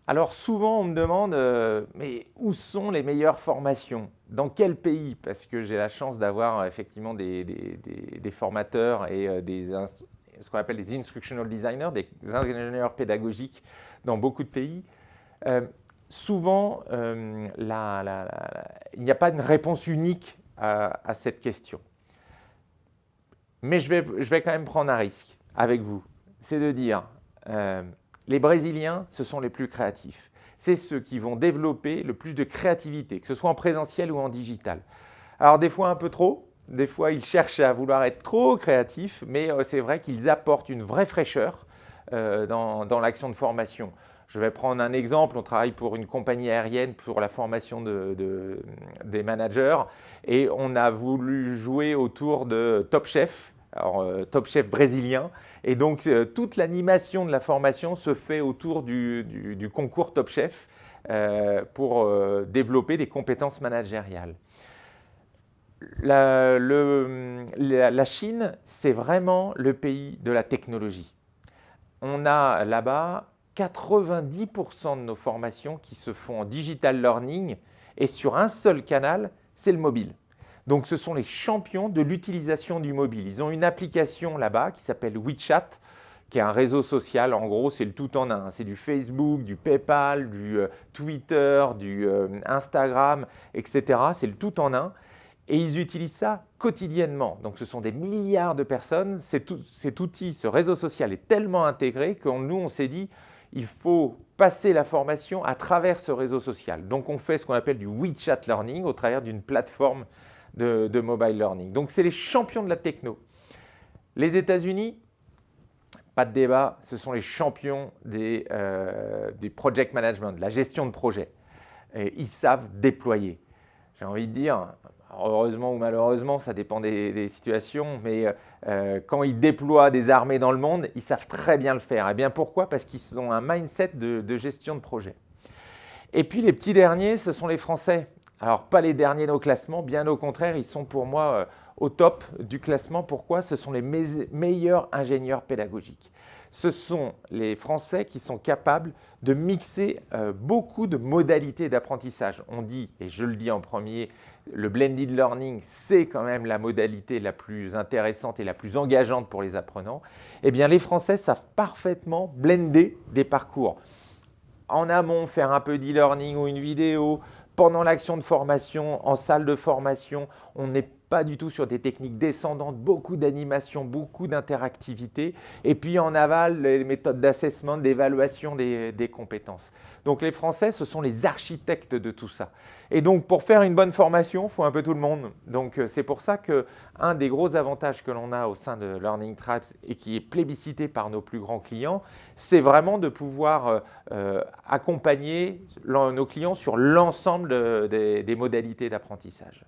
Alors souvent, on me demande, mais où sont les meilleures formations? Dans quel pays? Parce que j'ai la chance d'avoir effectivement des formateurs et ce qu'on appelle des instructional designers, des ingénieurs pédagogiques dans beaucoup de pays. Euh, Souvent, il n'y a pas une réponse unique à cette question. Mais je vais quand même prendre un risque avec vous. C'est de dire, euh, les Brésiliens, ce sont les plus créatifs. C'est ceux qui vont développer le plus de créativité, que ce soit en présentiel ou en digital. Alors des fois un peu trop, des fois ils cherchent à vouloir être trop créatifs, mais c'est vrai qu'ils apportent une vraie fraîcheur dans l'action de formation. Je vais prendre un exemple, on travaille pour une compagnie aérienne pour la formation des managers et on a voulu jouer autour de Top Chef, alors Top Chef brésilien, et donc toute l'animation de la formation se fait autour du concours Top Chef pour développer des compétences managériales. La Chine, c'est vraiment le pays de la technologie. On a là-bas 90% de nos formations qui se font en digital learning et sur un seul canal, c'est le mobile. Donc ce sont les champions de l'utilisation du mobile. Ils ont une application là-bas qui s'appelle WeChat, qui est un réseau social. En gros, c'est le tout en un. C'est du Facebook, du PayPal, du Twitter, du Instagram, etc. C'est le tout en un. Et ils utilisent ça quotidiennement. Donc ce sont des milliards de personnes. Cet outil, ce réseau social est tellement intégré que nous, on s'est dit, il faut passer la formation à travers ce réseau social. Donc on fait ce qu'on appelle du WeChat Learning au travers d'une plateforme de mobile learning. Donc c'est les champions de la techno. Les États-Unis, pas de débat, ce sont les champions des project management, de la gestion de projet. Et ils savent déployer. J'ai envie de dire, heureusement ou malheureusement, ça dépend des situations, mais quand ils déploient des armées dans le monde, ils savent très bien le faire. Et bien pourquoi? Parce qu'ils ont un mindset de gestion de projet. Et puis les petits derniers, ce sont les Français. Alors pas les derniers au classement, bien au contraire, ils sont pour moi au top du classement. Pourquoi? Ce sont les meilleurs ingénieurs pédagogiques. Ce sont les Français qui sont capables de mixer beaucoup de modalités d'apprentissage. On dit, et je le dis en premier, le blended learning, c'est quand même la modalité la plus intéressante et la plus engageante pour les apprenants. Eh bien, les Français savent parfaitement blender des parcours. En amont, faire un peu d'e-learning ou une vidéo, pendant l'action de formation, en salle de formation, on n'est pas du tout sur des techniques descendantes, beaucoup d'animation, beaucoup d'interactivité. Et puis en aval, les méthodes d'assessment, d'évaluation des compétences. Donc les Français, ce sont les architectes de tout ça. Et donc pour faire une bonne formation, il faut un peu tout le monde. Donc c'est pour ça qu'un des gros avantages que l'on a au sein de Learning Tribes et qui est plébiscité par nos plus grands clients, c'est vraiment de pouvoir accompagner nos clients sur l'ensemble des modalités d'apprentissage.